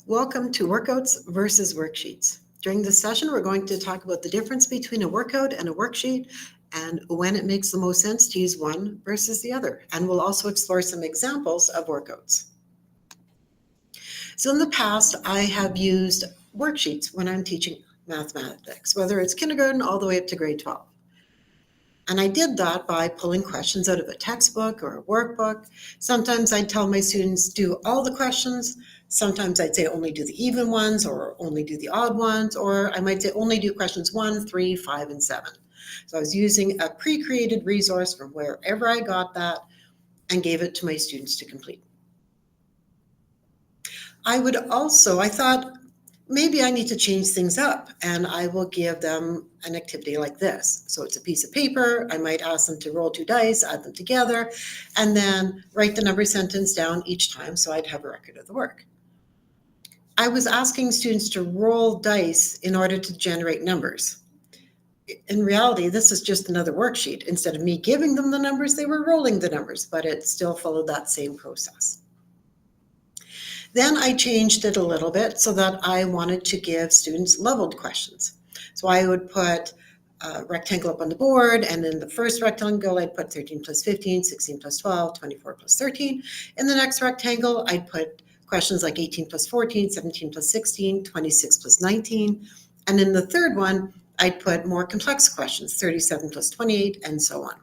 Welcome to Workouts versus Worksheets. During this session, we're going to talk about the difference between a workout and a worksheet and when it makes the most sense to use one versus the other. And we'll also explore some examples of workouts. So in the past, I have used worksheets when I'm teaching mathematics, whether it's kindergarten all the way up to grade 12. And I did that by pulling questions out of a textbook or a workbook. Sometimes I'd tell my students, do all the questions. Sometimes I'd say only do the even ones or only do the odd ones, or I might say only do questions 1, 3, 5, and 7. So I was using a pre-created resource from wherever I got that and gave it to my students to complete. I thought, maybe I need to change things up and I will give them an activity like this. So it's a piece of paper. I might ask them to roll 2 dice, add them together, and then write the number sentence down each time so I'd have a record of the work. I was asking students to roll dice in order to generate numbers. In reality, this is just another worksheet. Instead of me giving them the numbers, they were rolling the numbers, but it still followed that same process. Then I changed it a little bit so that I wanted to give students leveled questions. So I would put a rectangle up on the board, and in the first rectangle, I'd put 13 plus 15, 16 plus 12, 24 plus 13. In the next rectangle, I'd put questions like 18 plus 14, 17 plus 16, 26 plus 19. And in the third one, I'd put more complex questions, 37 plus 28, and so on.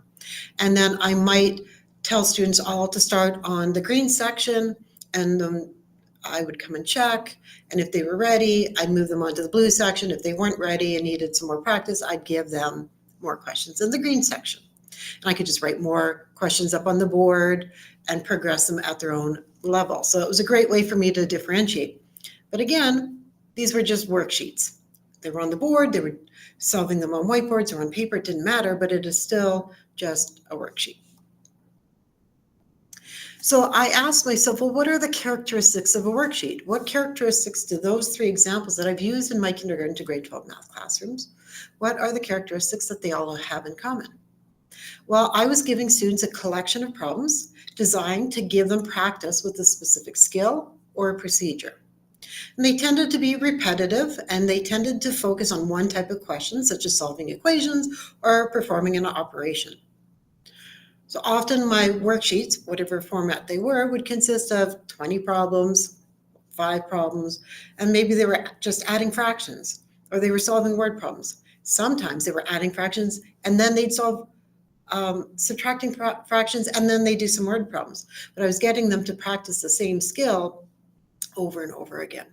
And then I might tell students all to start on the green section, and then I would come and check, and if they were ready, I'd move them on to the blue section. If they weren't ready and needed some more practice, I'd give them more questions in the green section. And I could just write more questions up on the board and progress them at their own level. So it was a great way for me to differentiate. But again, these were just worksheets. They were on the board, they were solving them on whiteboards or on paper, it didn't matter, but it is still just a worksheet. So I asked myself, well, what are the characteristics of a worksheet? What characteristics do those 3 examples that I've used in my kindergarten to grade 12 math classrooms, what are the characteristics that they all have in common? Well, I was giving students a collection of problems designed to give them practice with a specific skill or a procedure. And they tended to be repetitive, and they tended to focus on one type of question, such as solving equations or performing an operation. So often my worksheets, whatever format they were, would consist of 20 problems, 5 problems, and maybe they were just adding fractions or they were solving word problems. Sometimes they were adding fractions and then they'd solve subtracting fractions and then they do some word problems. But I was getting them to practice the same skill over and over again.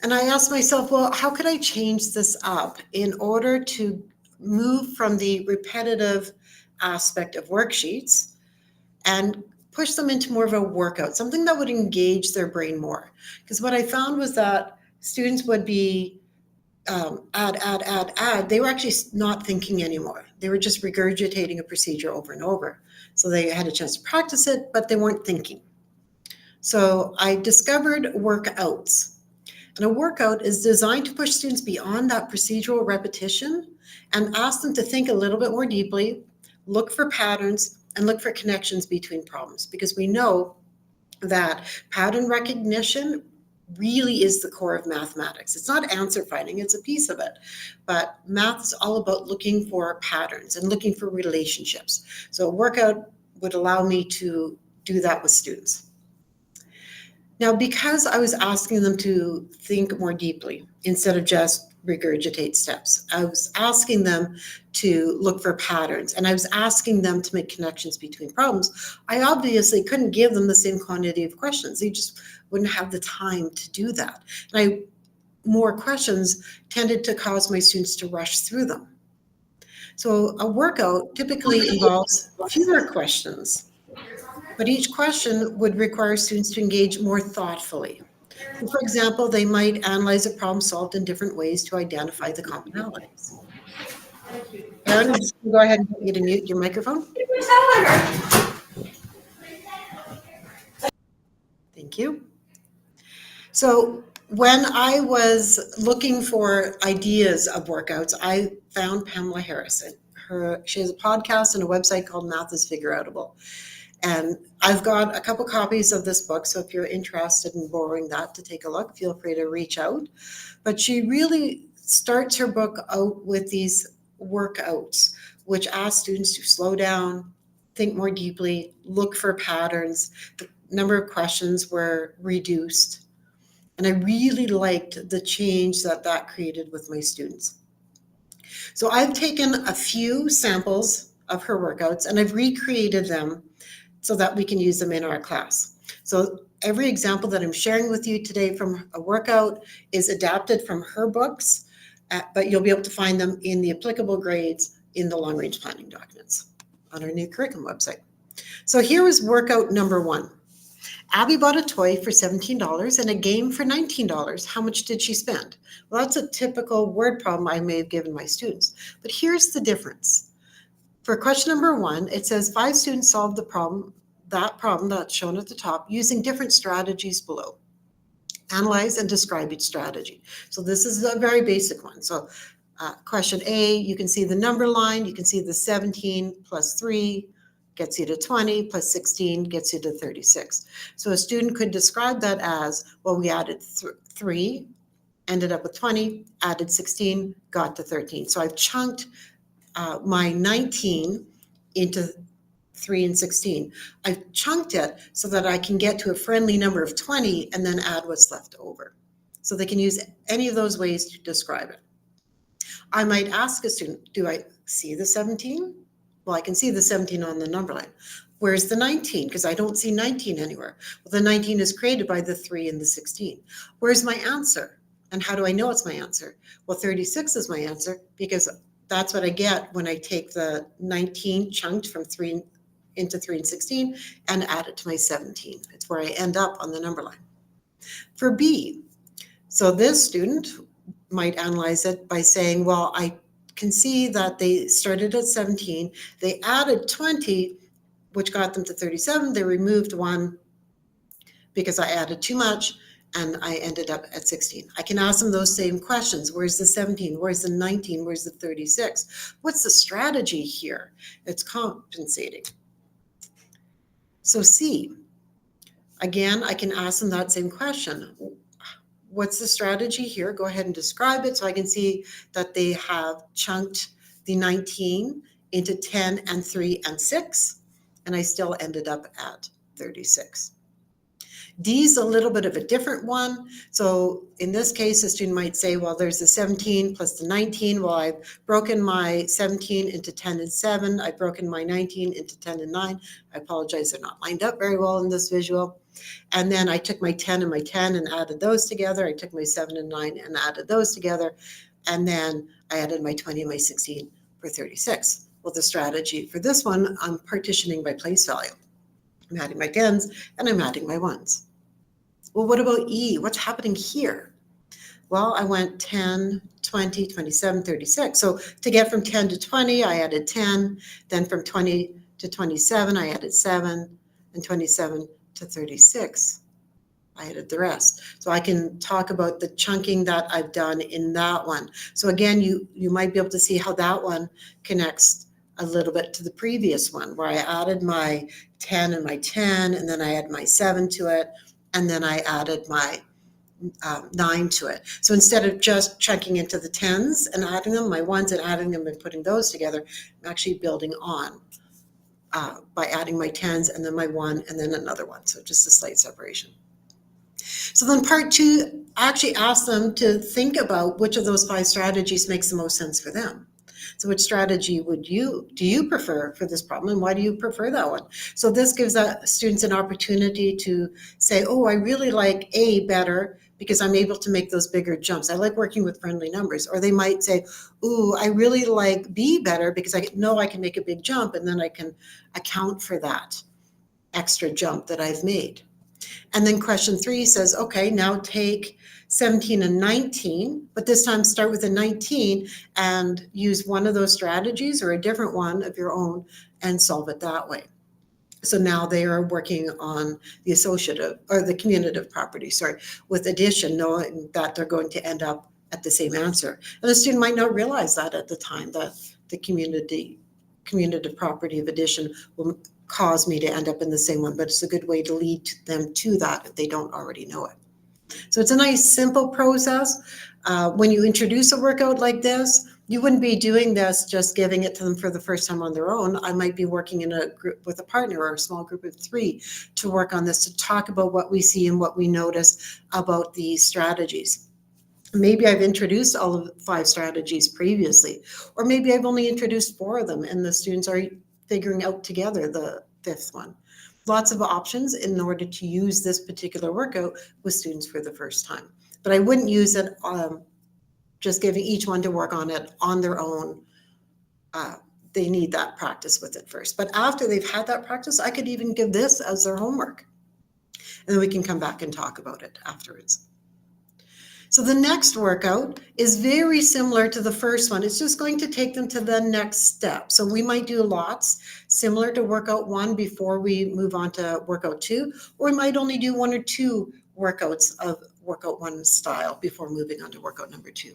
And I asked myself, well, how could I change this up in order to move from the repetitive aspect of worksheets and push them into more of a workout, something that would engage their brain more. Because what I found was that students would be add. They were actually not thinking anymore. They were just regurgitating a procedure over and over. So they had a chance to practice it, but they weren't thinking. So I discovered workouts. And a workout is designed to push students beyond that procedural repetition and ask them to think a little bit more deeply, look for patterns, and look for connections between problems. Because we know that pattern recognition really is the core of mathematics. It's not answer finding, it's a piece of it. But math is all about looking for patterns and looking for relationships. So a workout would allow me to do that with students. Now, because I was asking them to think more deeply instead of just regurgitate steps, I was asking them to look for patterns, and I was asking them to make connections between problems. I obviously couldn't give them the same quantity of questions. They just wouldn't have the time to do that. And more questions tended to cause my students to rush through them. So a workout typically involves fewer questions, but each question would require students to engage more thoughtfully. For example, they might analyze a problem solved in different ways to identify the commonalities. Erin, I'm just going to go ahead and get you to mute your microphone. Thank you. So when I was looking for ideas of workouts, I found Pamela Harris. She has a podcast and a website called Math is Figureoutable. And I've got a couple copies of this book, so if you're interested in borrowing that to take a look, feel free to reach out. But she really starts her book out with these workouts, which ask students to slow down, think more deeply, look for patterns. The number of questions were reduced. And I really liked the change that that created with my students. So I've taken a few samples of her workouts and I've recreated them so that we can use them in our class. So every example that I'm sharing with you today from a workout is adapted from her books, but you'll be able to find them in the applicable grades in the long-range planning documents on our new curriculum website. So here was workout number 1. Abby bought a toy for $17 and a game for $19. How much did she spend? Well, that's a typical word problem I may have given my students. But here's the difference. For question number 1, it says 5 students solved the problem that's shown at the top using different strategies below. Analyze and describe each strategy. So this is a very basic one. So question A, you can see the number line, you can see the 17 plus 3 gets you to 20, plus 16 gets you to 36. So a student could describe that as, well, we added 3, ended up with 20, added 16, got to 13. So I've chunked my 19 into 3 and 16. I've chunked it so that I can get to a friendly number of 20 and then add what's left over. So they can use any of those ways to describe it. I might ask a student, do I see the 17? Well, I can see the 17 on the number line. Where's the 19? Because I don't see 19 anywhere. Well, the 19 is created by the 3 and the 16. Where's my answer? And how do I know it's my answer? Well, 36 is my answer because that's what I get when I take the 19 chunked from 3 into 3 and 16 and add it to my 17. It's where I end up on the number line. For B, so this student might analyze it by saying, well, I can see that they started at 17, they added 20, which got them to 37, they removed 1 because I added too much, and I ended up at 16. I can ask them those same questions. Where's the 17? Where's the 19? Where's the 36? What's the strategy here? It's compensating. So C, again, I can ask them that same question. What's the strategy here? Go ahead and describe it so I can see that they have chunked the 19 into 10 and 3 and 6, and I still ended up at 36. D is a little bit of a different one. So in this case, a student might say, well, there's the 17 plus the 19. Well, I've broken my 17 into 10 and 7. I've broken my 19 into 10 and 9. I apologize, they're not lined up very well in this visual. And then I took my 10 and my 10 and added those together. I took my 7 and 9 and added those together. And then I added my 20 and my 16 for 36. Well, the strategy for this one, I'm partitioning by place value. I'm adding my 10s and I'm adding my 1s. Well, what about E? What's happening here? Well, I went 10, 20, 27, 36. So to get from 10 to 20, I added 10. Then from 20 to 27, I added 7. And 27 to 36, I added the rest. So I can talk about the chunking that I've done in that one. So again, you might be able to see how that one connects a little bit to the previous one, where I added my 10 and my 10, and then I add my 7 to it, and then I added my 9 to it. So instead of just chunking into the 10s and adding them, my 1s and adding them and putting those together, I'm actually building on by adding my 10s and then my 1 and then another 1. So just a slight separation. So then part 2, I actually asked them to think about which of those 5 strategies makes the most sense for them. So which strategy do you prefer for this problem, and why do you prefer that one? So this gives students an opportunity to say, oh, I really like A better because I'm able to make those bigger jumps. I like working with friendly numbers. Or they might say, ooh, I really like B better because I know I can make a big jump and then I can account for that extra jump that I've made. And then question 3 says, okay, now take 17 and 19, but this time start with a 19 and use one of those strategies or a different one of your own and solve it that way. So now they are working on the associative or the commutative property, with addition, knowing that they're going to end up at the same answer. And the student might not realize that at the time, that the commutative property of addition will cause me to end up in the same one, but it's a good way to lead them to that if they don't already know it. So it's a nice, simple process. When you introduce a workout like this, you wouldn't be doing this just giving it to them for the first time on their own. I might be working in a group with a partner or a small group of 3 to work on this, to talk about what we see and what we notice about these strategies. Maybe I've introduced all of 5 strategies previously, or maybe I've only introduced 4 of them and the students are figuring out together the 5th one. Lots of options in order to use this particular workout with students for the first time. But I wouldn't use it just giving each one to work on it on their own. They need that practice with it first. But after they've had that practice, I could even give this as their homework. And then we can come back and talk about it afterwards. So the next workout is very similar to the first one. It's just going to take them to the next step. So we might do lots similar to workout 1 before we move on to workout 2, or we might only do 1 or 2 workouts of workout 1 style before moving on to workout number 2.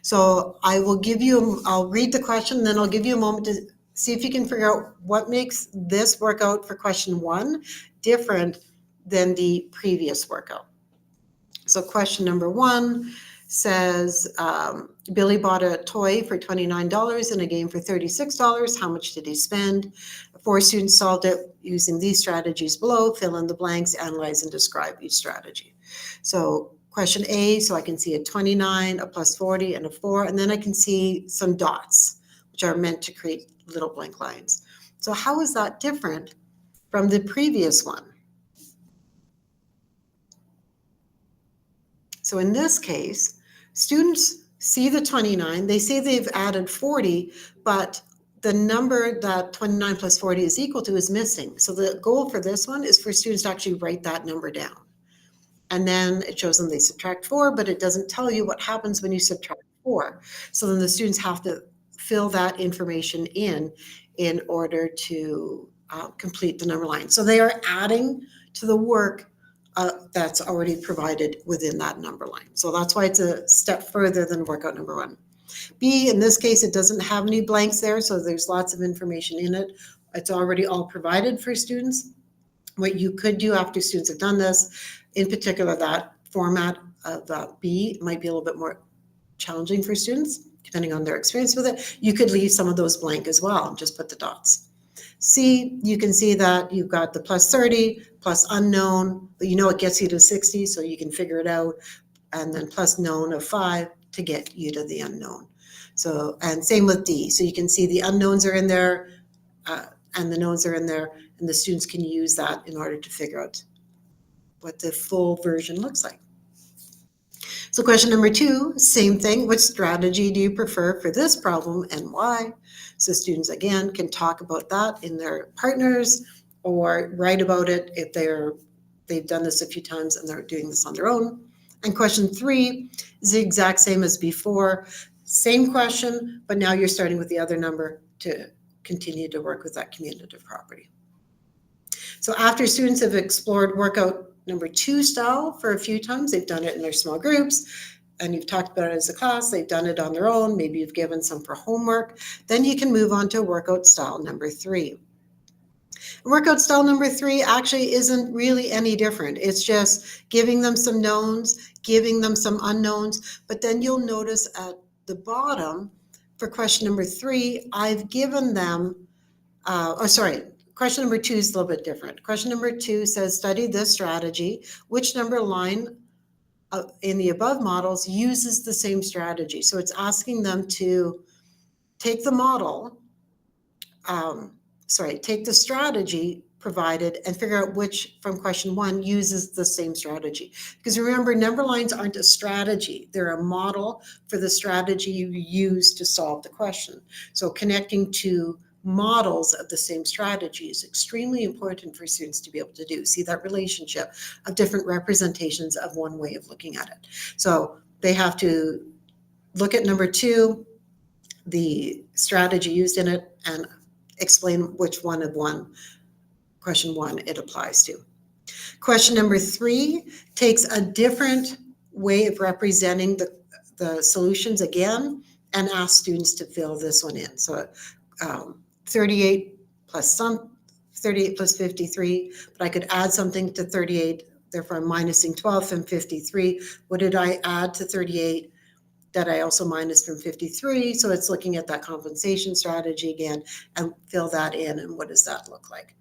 So I'll read the question, then I'll give you a moment to see if you can figure out what makes this workout for question 1 different than the previous workout. So question number 1 says, Billy bought a toy for $29 and a game for $36. How much did he spend? 4 students solved it using these strategies below. Fill in the blanks, analyze and describe each strategy. So question A, so I can see a 29, a plus 40, and a 4, and then I can see some dots, which are meant to create little blank lines. So how is that different from the previous one? So in this case, students see the 29, they say they've added 40, but the number that 29 plus 40 is equal to is missing. So the goal for this one is for students to actually write that number down. And then it shows them they subtract 4, but it doesn't tell you what happens when you subtract 4. So then the students have to fill that information in order to complete the number line. So they are adding to the work that's already provided within that number line. So that's why it's a step further than workout number 1. B, in this case, it doesn't have any blanks there, so there's lots of information in it. It's already all provided for students. What you could do after students have done this, in particular that format of B might be a little bit more challenging for students, depending on their experience with it. You could leave some of those blank as well and just put the dots. C, you can see that you've got the plus 30, plus unknown, but you know it gets you to 60, so you can figure it out, and then plus known of 5 to get you to the unknown. So, and same with D. So you can see the unknowns are in there, and the knowns are in there, and the students can use that in order to figure out what the full version looks like. So question number 2, same thing. Which strategy do you prefer for this problem and why? So students, again, can talk about that in their partners or write about it if they've done this a few times and they're doing this on their own. And question 3 is the exact same as before. Same question, but now you're starting with the other number to continue to work with that commutative property. So after students have explored workout number 2 style for a few times, they've done it in their small groups, and you've talked about it as a class, they've done it on their own, maybe you've given some for homework, then you can move on to workout style number 3. Workout style number 3 actually isn't really any different. It's just giving them some knowns, giving them some unknowns, but then you'll notice at the bottom for question number 3, I've given them, question number 2 is a little bit different. Question number 2 says, study this strategy. Which number line in the above models uses the same strategy? So it's asking them to take the model, take the strategy provided and figure out which from question 1 uses the same strategy. Because remember, number lines aren't a strategy. They're a model for the strategy you use to solve the question. So connecting to models of the same strategy is extremely important for students to be able to do. See that relationship of different representations of one way of looking at it. So they have to look at number 2, the strategy used in it, and explain which one of question 1 it applies to. Question number 3 takes a different way of representing the solutions again and asks students to fill this one in. So 38 plus 38 plus 53, but I could add something to 38. Therefore, I'm minusing 12 from 53. What did I add to 38 that I also minus from 53? So it's looking at that compensation strategy again and fill that in. And what does that look like?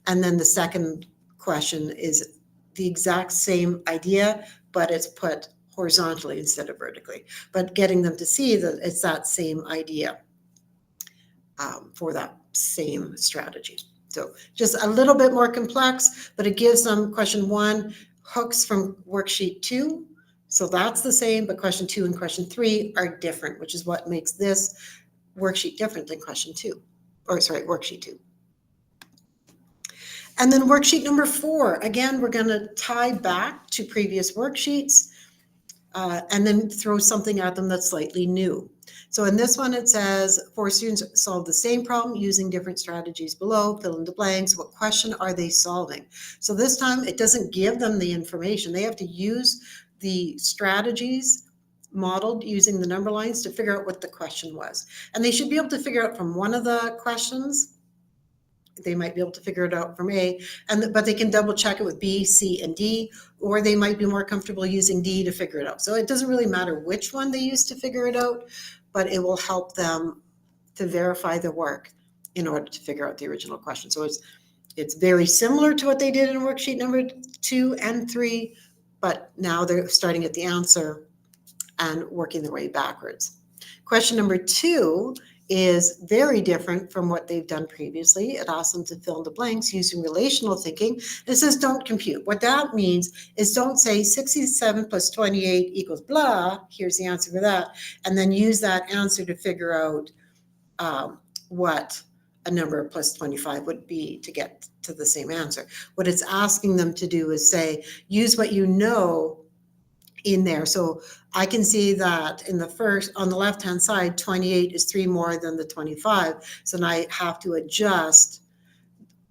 And then the second question is the exact same idea, but it's put horizontally instead of vertically, but getting them to see that it's that same idea for that same strategy. So just a little bit more complex, but it gives them question 1 hooks from worksheet 2. So that's the same, but question 2 and question 3 are different, which is what makes this worksheet different than question 2, or sorry, worksheet 2. And then worksheet number 4, again, we're going to tie back to previous worksheets and then throw something at them that's slightly new. So in this one, it says 4 students solve the same problem using different strategies below, fill in the blanks. What question are they solving? So this time it doesn't give them the information. They have to use the strategies modeled using the number lines to figure out what the question was. And they should be able to figure out from one of the questions. They might be able to figure it out from A, but they can double check it with B, C, and D, or they might be more comfortable using D to figure it out. So it doesn't really matter which one they use to figure it out, but it will help them to verify the work in order to figure out the original question. So it's very similar to what they did in worksheet number 2 and 3, but now they're starting at the answer and working their way backwards. Question number 2 is very different from what they've done previously. It asks them to fill in the blanks using relational thinking. It says don't compute. What that means is don't say 67 plus 28 equals blah, here's the answer for that, and then use that answer to figure out what a number plus 25 would be to get to the same answer. What it's asking them to do is say, use what you know in there. So I can see that in the first, on the left-hand side, 28 is 3 more than the 25. So now I have to adjust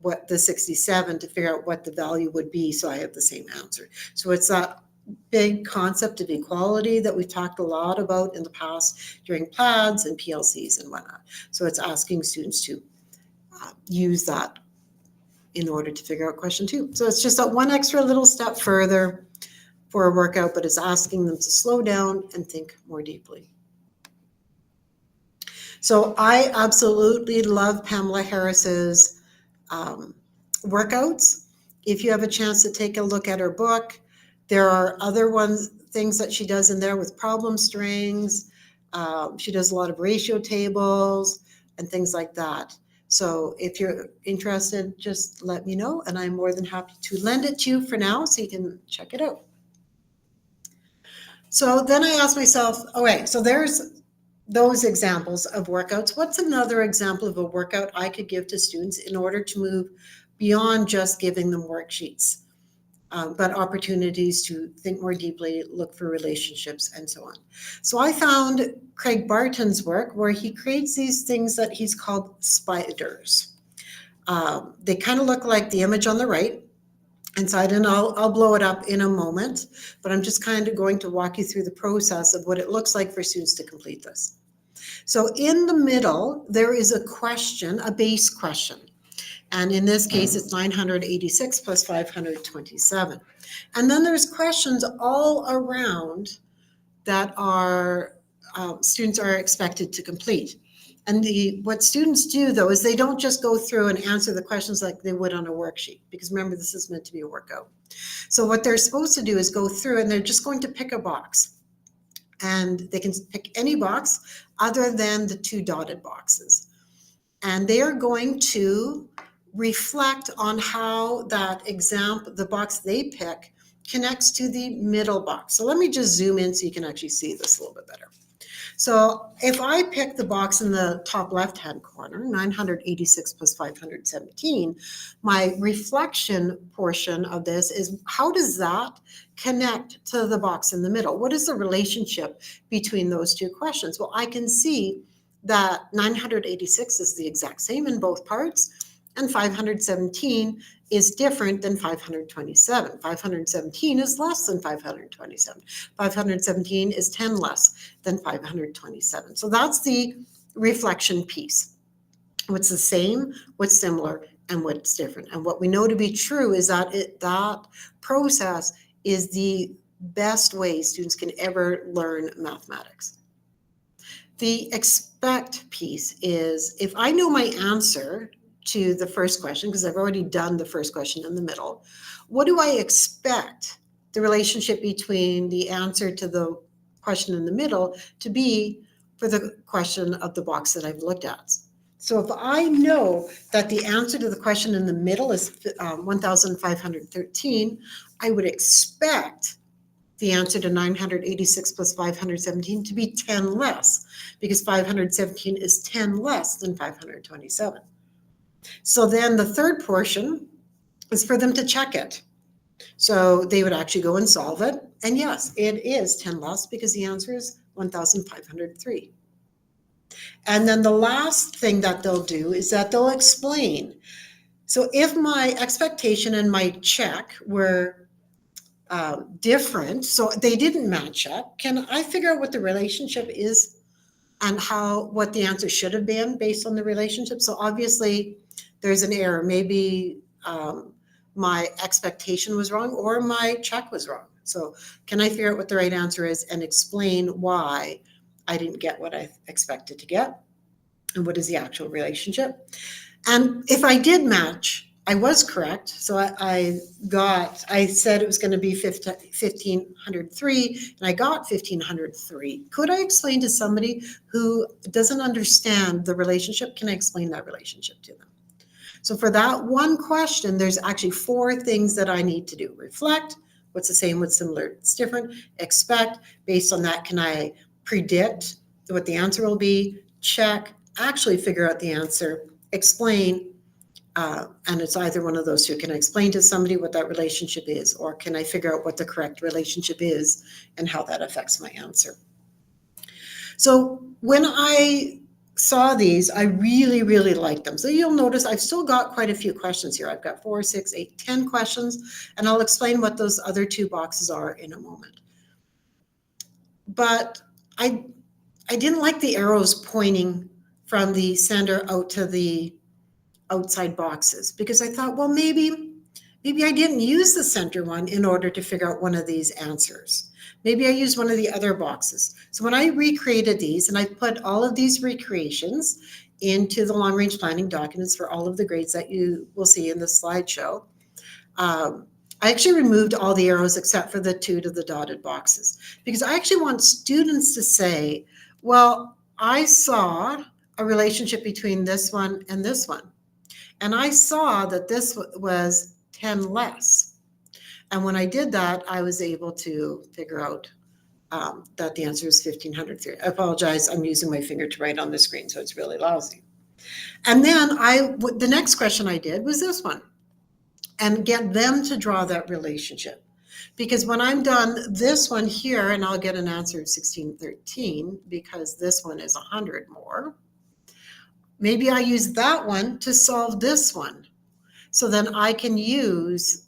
what the 67 to figure out what the value would be so I have the same answer. So it's that big concept of equality that we've talked a lot about in the past during PLADs and PLCs and whatnot. So it's asking students to use that in order to figure out question 2. So it's just that one extra little step further for a workout, but it's asking them to slow down and think more deeply. So I absolutely love Pamela Harris's workouts. If you have a chance to take a look at her book, there are other things that she does in there with problem strings. She does a lot of ratio tables and things like that. So if you're interested, just let me know, and I'm more than happy to lend it to you for now so you can check it out. So then I asked myself, okay, so there's those examples of workouts. What's another example of a workout I could give to students in order to move beyond just giving them worksheets, but opportunities to think more deeply, look for relationships, and so on. So I found Craig Barton's work where he creates these things that he's called spiders. They kind of look like the image on the right inside, and I'll blow it up in a moment, but I'm just kind of going to walk you through the process of what it looks like for students to complete this. So in the middle, there is a question, a base question. And in this case, it's 986 plus 527. And then there's questions all around that are students are expected to complete. And what students do, though, is they don't just go through and answer the questions like they would on a worksheet, because remember, this is meant to be a workout. So what they're supposed to do is go through and they're just going to pick a box. And they can pick any box other than the 2 dotted boxes. And they are going to reflect on how that example, the box they pick, connects to the middle box. So let me just zoom in so you can actually see this a little bit better. So if I pick the box in the top left-hand corner, 986 plus 517, my reflection portion of this is how does that connect to the box in the middle? What is the relationship between those 2 questions? Well, I can see that 986 is the exact same in both parts, and 517 is different than 527. 517 is less than 527. 517 is 10 less than 527. So that's the reflection piece. What's the same, what's similar, and what's different. And what we know to be true is that that process is the best way students can ever learn mathematics. The expect piece is if I know my answer to the first question, because I've already done the first question in the middle, what do I expect the relationship between the answer to the question in the middle to be for the question of the box that I've looked at? So if I know that the answer to the question in the middle is 1,513, I would expect the answer to 986 plus 517 to be 10 less, because 517 is 10 less than 527. So then the third portion is for them to check it. So they would actually go and solve it. And yes, it is 10 less because the answer is 1,503. And then the last thing that they'll do is that they'll explain. So if my expectation and my check were different, so they didn't match up, can I figure out what the relationship is and what the answer should have been based on the relationship? So obviously there's an error. Maybe my expectation was wrong or my check was wrong. So can I figure out what the right answer is and explain why I didn't get what I expected to get and what is the actual relationship? And if I did match, I was correct. So I said it was going to be 1,503 and I got 1,503. Could I explain to somebody who doesn't understand the relationship? Can I explain that relationship to them? So for that one question, there's actually 4 things that I need to do. Reflect, what's the same, what's similar, it's different. Expect, based on that, can I predict what the answer will be? Check, actually figure out the answer. Explain, and it's either one of those two. Can I explain to somebody what that relationship is, or can I figure out what the correct relationship is and how that affects my answer? So when I saw these, I really, really liked them. So you'll notice I've still got quite a few questions here. I've got 4, 6, 8, 10 questions, and I'll explain what those other 2 boxes are in a moment. But I didn't like the arrows pointing from the center out to the outside boxes, because I thought, well, maybe I didn't use the center one in order to figure out one of these answers. Maybe I used one of the other boxes. So when I recreated these, and I put all of these recreations into the long range planning documents for all of the grades that you will see in the slideshow, I actually removed all the arrows except for the 2 to the dotted boxes, because I actually want students to say, well, I saw a relationship between this one and this one. And I saw that this was 10 less. And when I did that, I was able to figure out that the answer is 1,503. I apologize, I'm using my finger to write on the screen, so it's really lousy. And then the next question I did was this one, and get them to draw that relationship. Because when I'm done this one here, and I'll get an answer of 1613 because this one is 100 more, maybe I use that one to solve this one. So then I can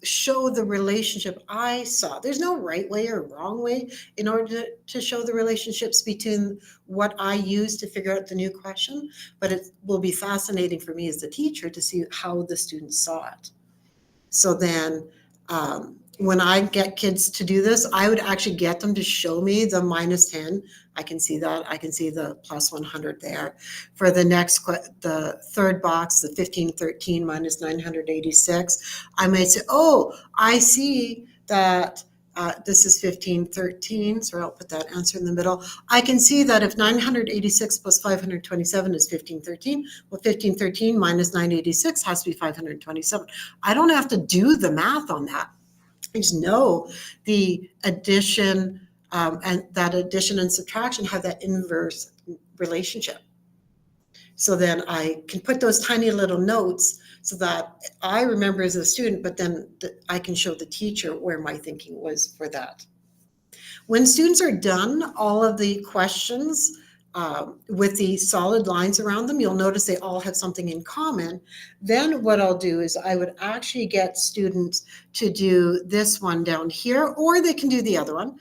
show the relationship I saw. There's no right way or wrong way in order to show the relationships between what I use to figure out the new question, but it will be fascinating for me as the teacher to see how the students saw it. So then when I get kids to do this, I would actually get them to show me the minus 10. I can see that. I can see the plus 100 there. For the third box, the 1513 minus 986, I might say, oh, I see that this is 1513. So I'll put that answer in the middle. I can see that if 986 plus 527 is 1513, well, 1513 minus 986 has to be 527. I don't have to do the math on that. I just know the addition and that addition and subtraction have that inverse relationship. So then I can put those tiny little notes so that I remember as a student, but then I can show the teacher where my thinking was for that. When students are done all of the questions with the solid lines around them, you'll notice they all have something in common. Then what I'll do is I would actually get students to do this one down here, or they can do the other one.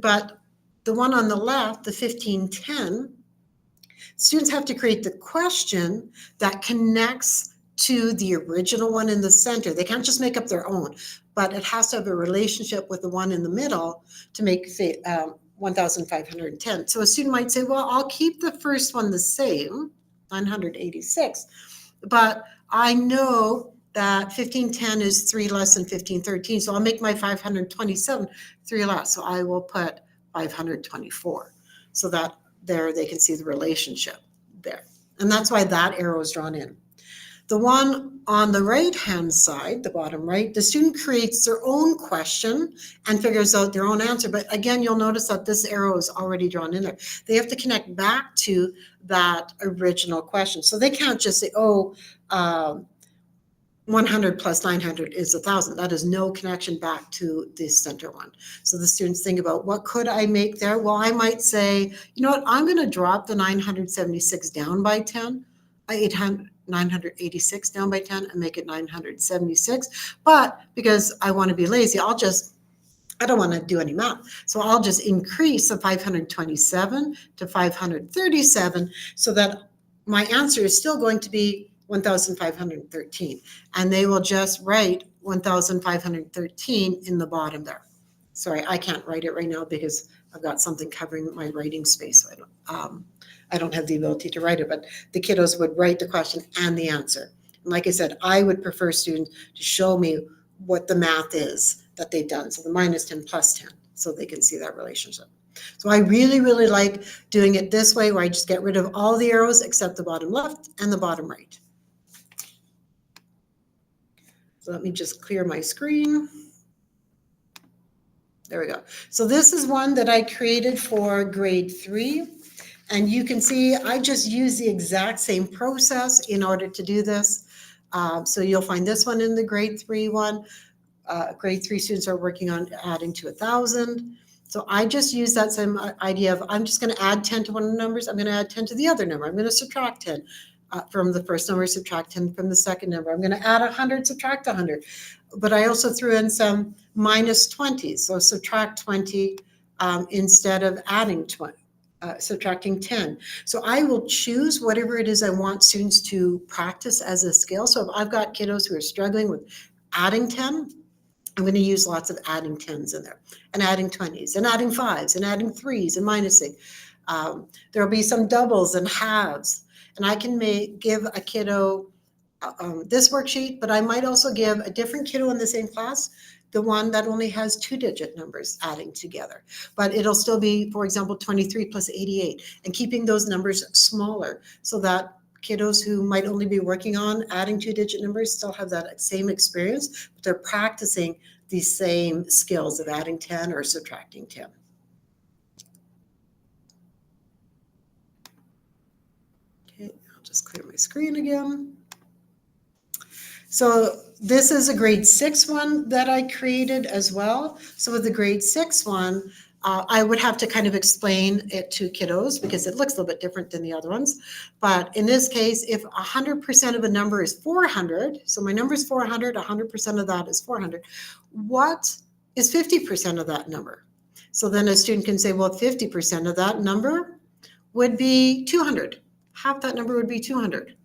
But the one on the left, the 1510, students have to create the question that connects to the original one in the center. They can't just make up their own, but it has to have a relationship with the one in the middle to make 1,510. So a student might say, well, I'll keep the first one the same, 986, but I know that 1510 is 3 less than 1513, so I'll make my 527 3 less. So I will put 524, so that there they can see the relationship there. And that's why that arrow is drawn in. The one on the right-hand side, the bottom right, the student creates their own question and figures out their own answer. But again, you'll notice that this arrow is already drawn in there. They have to connect back to that original question. So they can't just say, 100 plus 900 is 1,000. That is no connection back to the center one. So the students think about, what could I make there? Well, I might say, you know what, I'm going to drop the 976 down by 10, 986 down by 10 and make it 976. But because I want to be lazy, I don't want to do any math. So I'll just increase the 527 to 537 so that my answer is still going to be 1,513. And they will just write 1,513 in the bottom there. Sorry, I can't write it right now because I've got something covering my writing space. So I don't have the ability to write it, but the kiddos would write the question and the answer. And like I said, I would prefer students to show me what the math is that they've done. So the minus 10 plus 10, so they can see that relationship. So I really, really like doing it this way, where I just get rid of all the arrows except the bottom left and the bottom right. So let me just clear my screen. There we go. So this is one that I created for grade 3. And you can see I just use the exact same process in order to do this. So you'll find this one in the grade 3 one. Grade 3 students are working on adding to 1,000. So I just use that same idea of, I'm just going to add 10 to one of the numbers. I'm going to add 10 to the other number. I'm going to subtract 10 from the first number, subtract 10 from the second number. I'm going to add 100, subtract 100. But I also threw in some minus 20. So subtract 20 instead of adding 20. Subtracting 10. So I will choose whatever it is I want students to practice as a skill. So if I've got kiddos who are struggling with adding 10, I'm going to use lots of adding 10s in there, and adding 20s, and adding 5s, and adding 3s, and minusing. There will be some doubles and halves. And I can give a kiddo this worksheet, but I might also give a different kiddo in the same class the one that only has 2-digit numbers adding together. But it'll still be, for example, 23 plus 88, and keeping those numbers smaller so that kiddos who might only be working on adding 2-digit numbers still have that same experience, but they're practicing these same skills of adding 10 or subtracting 10. Okay, I'll just clear my screen again. So this is a grade 6 one that I created as well. So with the grade 6 one, I would have to kind of explain it to kiddos because it looks a little bit different than the other ones. But in this case, if 100% of a number is 400, so my number is 400, 100% of that is 400, what is 50% of that number? So then a student can say, well, 50% of that number would be 200. Half that number would be 200.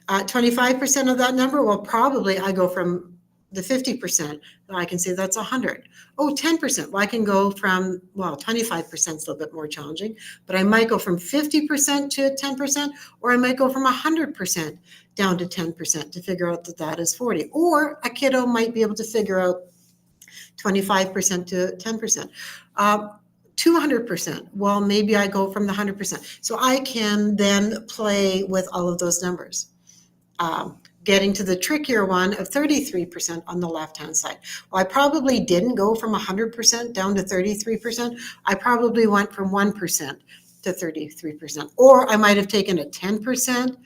25% of that number, well, probably I go from the 50%, I can say that's 100. Oh, 10%, well, I can go from, well, 25% is a little bit more challenging, but I might go from 50% to 10%, or I might go from 100% down to 10% to figure out that that is 40. Or a kiddo might be able to figure out 25% to 10%. 200%, well, maybe I go from the 100%. So I can then play with all of those numbers. Getting to the trickier one of 33% on the left-hand side. Well, I probably didn't go from 100% down to 33%. I probably went from 1% to 33%. Or I might have taken a 10%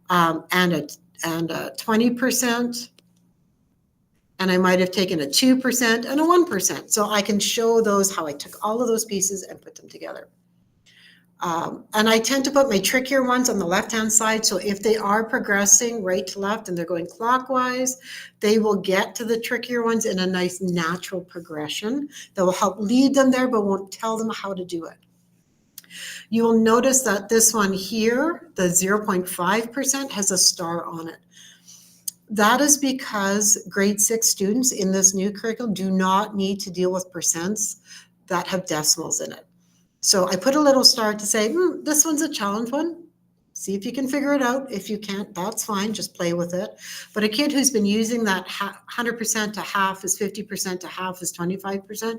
and a 20%. And I might have taken a 2% and a 1%. So I can show those how I took all of those pieces and put them together. And I tend to put my trickier ones on the left-hand side. So if they are progressing right to left and they're going clockwise, they will get to the trickier ones in a nice natural progression that will help lead them there, but won't tell them how to do it. You will notice that this one here, the 0.5%, has a star on it. That is because grade 6 students in this new curriculum do not need to deal with percents that have decimals in it. So I put a little star to say, this one's a challenge one. See if you can figure it out. If you can't, that's fine. Just play with it. But a kid who's been using that 100% to half is 50% to half is 25%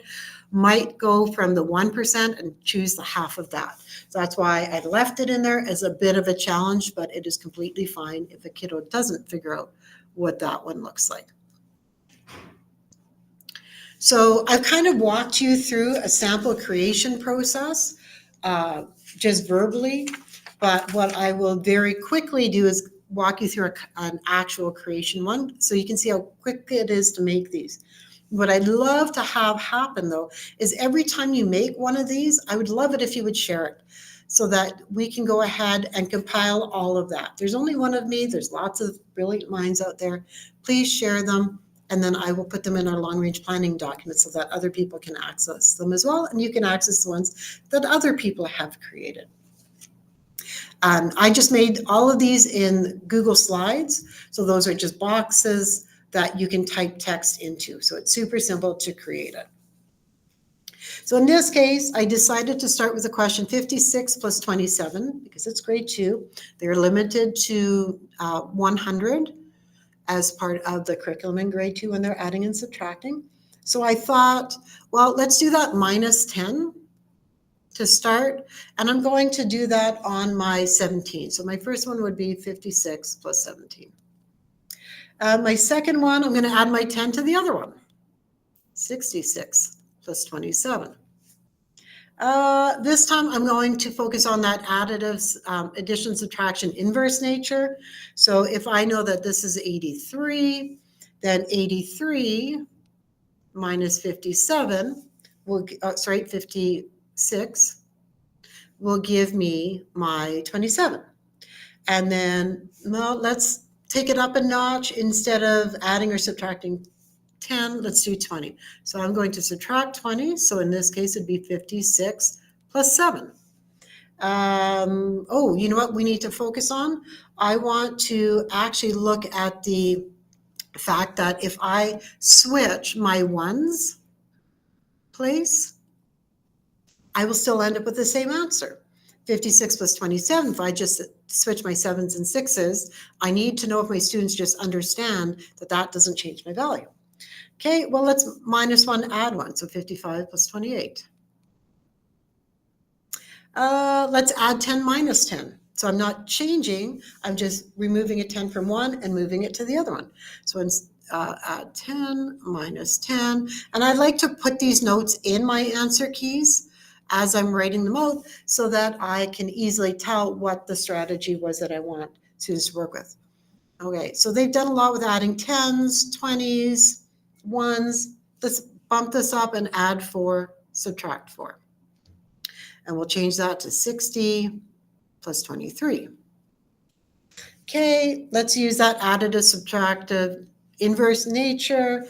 might go from the 1% and choose the half of that. So that's why I left it in there as a bit of a challenge, but it is completely fine if a kiddo doesn't figure out what that one looks like. So I've kind of walked you through a sample creation process, just verbally, but what I will very quickly do is walk you through an actual creation one, so you can see how quick it is to make these. What I'd love to have happen, though, is every time you make one of these, I would love it if you would share it so that we can go ahead and compile all of that. There's only one of me. There's lots of brilliant minds out there. Please share them. And then I will put them in our long-range planning document so that other people can access them as well. And you can access the ones that other people have created. I just made all of these in Google Slides. So those are just boxes that you can type text into. So it's super simple to create it. So in this case, I decided to start with the question 56 plus 27 because it's grade 2. They're limited to 100 as part of the curriculum in grade 2 when they're adding and subtracting. So I thought, well, let's do that minus 10 to start. And I'm going to do that on my 17. So my first one would be 56 plus 17. My second one, I'm going to add my 10 to the other one. 66 plus 27. This time I'm going to focus on that additive addition, subtraction, inverse nature. So if I know that this is 83, then 83 minus 57 will, 56 will give me my 27. And then, well, let's take it up a notch. Instead of adding or subtracting 10, let's do 20. So I'm going to subtract 20. So in this case, it'd be 56 plus 7. Oh, you know what we need to focus on? I want to actually look at the fact that if I switch my ones place, I will still end up with the same answer. 56 plus 27, if I just switch my 7s and 6s, I need to know if my students just understand that that doesn't change my value. Okay, well, let's minus 1, add 1, so 55 plus 28. Let's add 10 minus 10. So I'm not changing, I'm just removing a 10 from one and moving it to the other one. So add 10 minus 10. And I like to put these notes in my answer keys as I'm writing them out so that I can easily tell what the strategy was that I want students to work with. Okay, so they've done a lot with adding 10s, 20s, 1s. Let's bump this up and add 4, subtract 4. And we'll change that to 60 plus 23. Okay, let's use that additive, subtractive, inverse nature.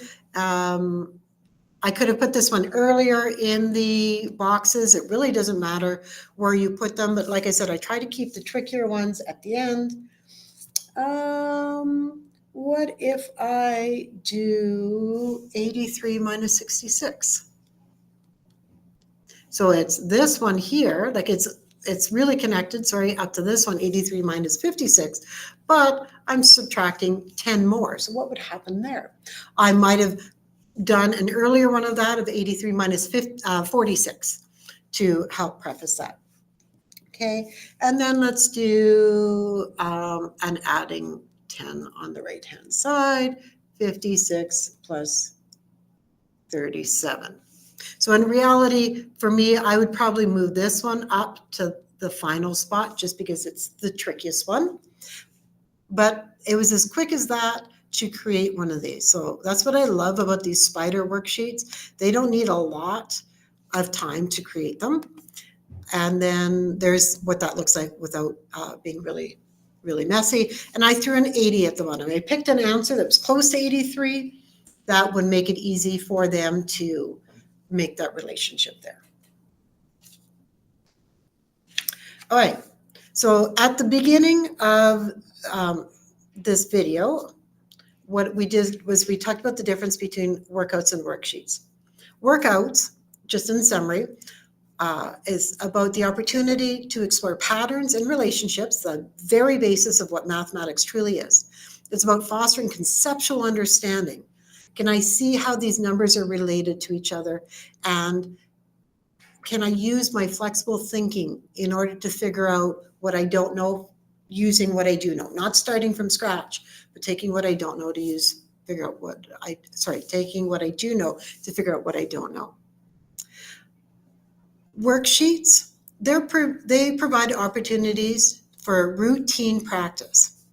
I could have put this one earlier in the boxes. It really doesn't matter where you put them, but like I said, I try to keep the trickier ones at the end. What if I do 83 minus 66? So it's this one here, like it's really connected, sorry, up to this one, 83 minus 56, but I'm subtracting 10 more. So what would happen there? I might have done an earlier one of that of 83 minus 46 to help preface that. Okay, and then let's do an adding 10 on the right-hand side, 56 plus 37. So in reality, for me, I would probably move this one up to the final spot just because it's the trickiest one. But it was as quick as that to create one of these. So that's what I love about these spider worksheets. They don't need a lot of time to create them. And then there's what that looks like without being really, really messy. And I threw an 80 at the bottom. I picked an answer that was close to 83. That would make it easy for them to make that relationship there. All right, so at the beginning of this video, what we did was we talked about the difference between workouts and worksheets. Workouts, just in summary, is about the opportunity to explore patterns and relationships, the very basis of what mathematics truly is. It's about fostering conceptual understanding. Can I see how these numbers are related to each other? And can I use my flexible thinking in order to figure out what I don't know using what I do know? Not starting from scratch, but taking what I don't know to taking what I do know to figure out what I don't know. Worksheets, they provide opportunities for routine practice.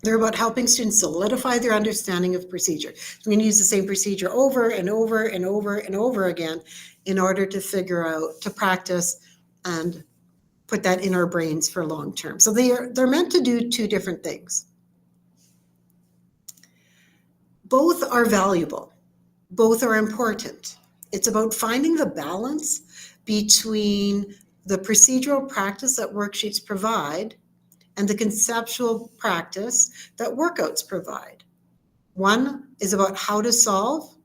They're about helping students solidify their understanding of procedure. I'm going to use the same procedure over and over and over and over again in order to practice and put that in our brains for long term. So they're meant to do two different things. Both are valuable. Both are important. It's about finding the balance between the procedural practice that worksheets provide and the conceptual practice that workouts provide. One is about how to solve,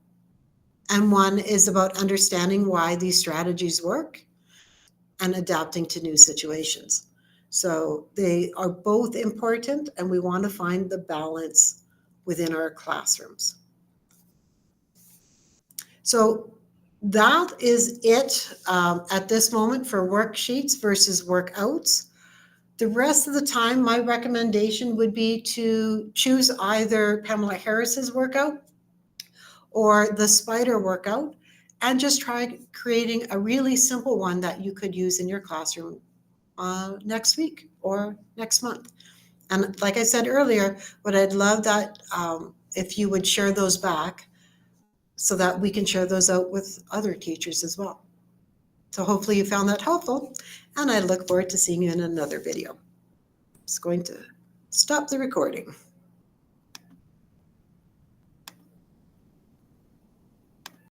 and one is about understanding why these strategies work and adapting to new situations. So they are both important, and we want to find the balance within our classrooms. So that is it at this moment for worksheets versus workouts. The rest of the time, my recommendation would be to choose either Pamela Harris's workout or the spider workout and just try creating a really simple one that you could use in your classroom next week or next month. And like I said earlier, what I'd love that if you would share those back so that we can share those out with other teachers as well. So hopefully you found that helpful, and I look forward to seeing you in another video. Just going to stop the recording.